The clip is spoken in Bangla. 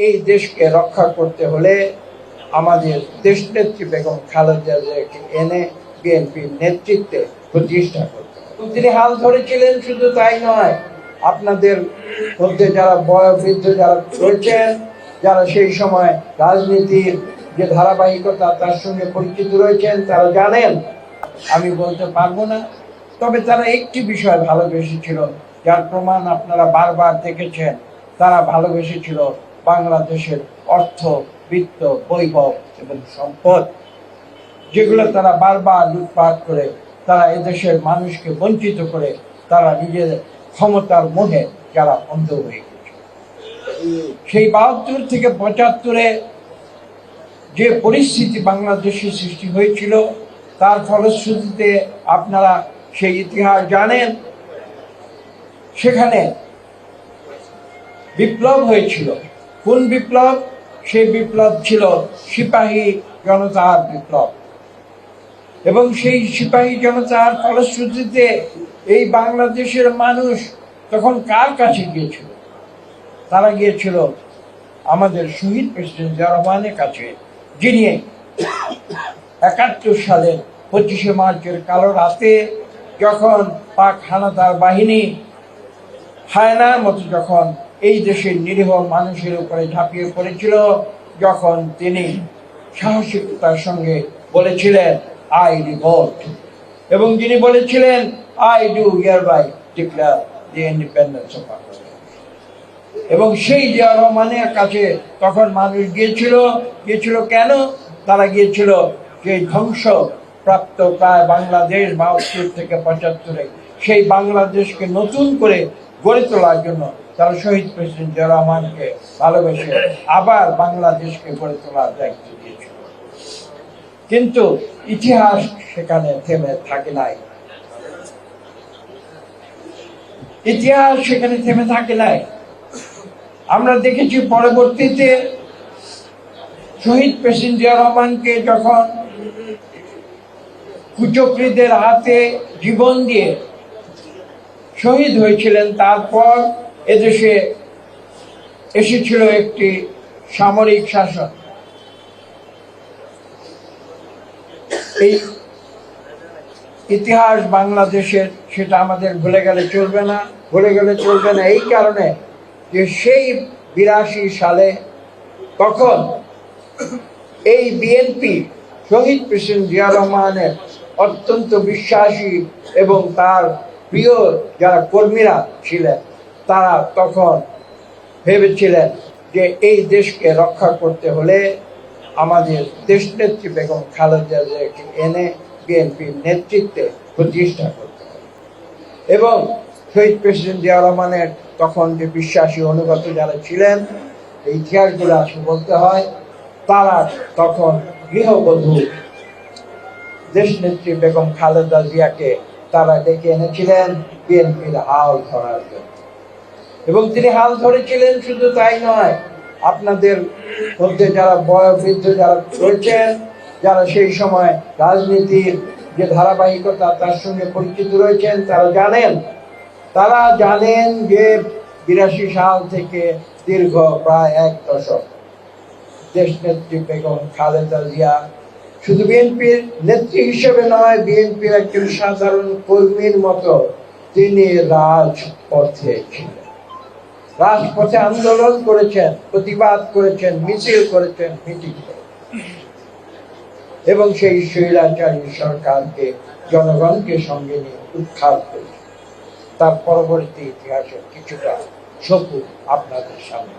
এই দেশকে রক্ষা করতে হলে আমাদের দেশনেত্রী বেগম খালেদা জিয়াকে এনে বিএনপির নেতৃত্বে প্রতিষ্ঠা করতে হবে। তিনি হাল ধরেছিলেন, শুধু তাই নয়, আপনাদের মধ্যে যারা বয়োবৃদ্ধ যারা রয়েছেন, যারা সেই সময় রাজনীতির যে ধারাবাহিকতা তার সঙ্গে পরিচিত রয়েছেন, তারা জানেন, আমি বলতে পারবো না, তবে তারা একটি বিষয় ভালোবেসেছিল, যার প্রমাণ আপনারা বারবার দেখেছেন। তারা ভালোবেসেছিল বাংলাদেশের অর্থ, বিত্ত, বৈভব এবং সম্পদ, যেগুলো তারা বারবার লুটপাট করে, তারা এদেশের মানুষকে বঞ্চিত করে, তারা নিজের ক্ষমতার মোহে যারা অন্ধ হয়ে গেছে। সেই ৭২ থেকে ৭৫-এ যে পরিস্থিতি বাংলাদেশে সৃষ্টি হয়েছিল, তার ফলশ্রুতিতে আপনারা সেই ইতিহাস জানেন। সেখানে বিপ্লব হয়েছিল। কোন বিপ্লব? সেই বিপ্লব ছিল সিপাহী জনতার বিপ্লব। এবং সেই সিপাহী জনতার ফলশ্রুতিতে এই বাংলাদেশের মানুষ তখন কার কাছে গিয়েছিল? তারা গিয়েছিল আমাদের শহীদ প্রেসিডেন্ট জিয়া রহমানের কাছে, যিনি ৭১ সালের ২৫শে মার্চের কালো রাতে যখন পাক হানাদার বাহিনী হায়নার মতো যখন এই দেশের নিরীহ মানুষের উপরে ঝাঁপিয়ে পড়েছিল, যখন তিনি সাহসিকতার সঙ্গে বলেছিলেন, আই রিভোল্ট, এবং যিনি বলেছিলেন, I do hereby declare the independence of Bangladesh. এবং সেই জিয়া রহমানের কাছে তখন মানুষ গিয়েছিল কেন? তারা গিয়েছিল যে ধ্বংস প্রাপ্ত প্রায় বাংলাদেশ ৭২ থেকে ৭৫-এ সেই বাংলাদেশকে নতুন করে গড়ে তোলার জন্য তারা শহীদ প্রেসিডেন্ট জিয়া রহমানকে ভালোবেসে আবার বাংলাদেশকে গড়ে তোলার দায়িত্ব দিয়েছিল। কিন্তু ইতিহাস সেখানে থেমে থাকে নাই। ইতিহাস সেখানে থেমে থাকে নাই। আমরা দেখেছি পরবর্তীতে শহীদ প্রেসিডেন্ট জিয়া রহমানকে যখন কুচক্রীদের হাতে জীবন দিয়ে শহীদ হয়েছিলেন, তারপর এদেশে এসেছিল একটি সামরিক শাসন। এই ইতিহাস বাংলাদেশের, সেটা আমাদের ভুলে গেলে চলবে না। এই কারণে যে সেই ৮২ সালে তখন এই বিএনপি শহীদ প্রেসিডেন্ট জিয়া রহমানের অত্যন্ত বিশ্বাসী এবং তার প্রিয় যারা কর্মীরা ছিলেন, তারা তখন ভেবেছিলেন যে এই দেশকে রক্ষা করতে হলে আমাদের দেশনেত্রী বেগম খালেদা জিয়াকে এনে বিএনপির নেতৃত্বে প্রতিষ্ঠা করতে হবে। এবং শহীদ প্রেসিডেন্ট জিয়া রহমানের তখন যে বিশ্বাসী অনুগত যারা ছিলেন, এই ইতিহাসগুলো আসলে বলতে হয়, তারা তখন গৃহবধূ দেশনেত্রী বেগম খালেদা জিয়াকে তারা ডেকে এনেছিলেন বিএনপির হাল ধরার জন্য। এবং তিনি হাল ধরেছিলেন, শুধু তাই নয়, আপনাদের মধ্যে যারা বয়োবৃদ্ধ যারা রয়েছেন, যারা সেই সময় রাজনীতির যে ধারাবাহিকতা তার সঙ্গে পরিচিত রয়েছেন, তারা জানেন যে ৮২ সাল থেকে দীর্ঘ প্রায় ১ দশক দেশনেত্রী বেগম খালেদা জিয়া শুধু বিএনপির নেত্রী হিসেবে নয়, বিএনপির একজন সাধারণ কর্মীর মতো তিনি রাজপথে ছিলেন। রাজপথে আন্দোলন করেছেন, প্রতিবাদ করেছেন, মিছিল করেছেন, মিটিং করেছেন, এবং সেই স্বৈরাচারী সরকারকে জনগণকে সঙ্গে নিয়ে উৎখাত করেছেন। তার পরবর্তী ইতিহাসের কিছুটা ছবি আপনাদের সামনে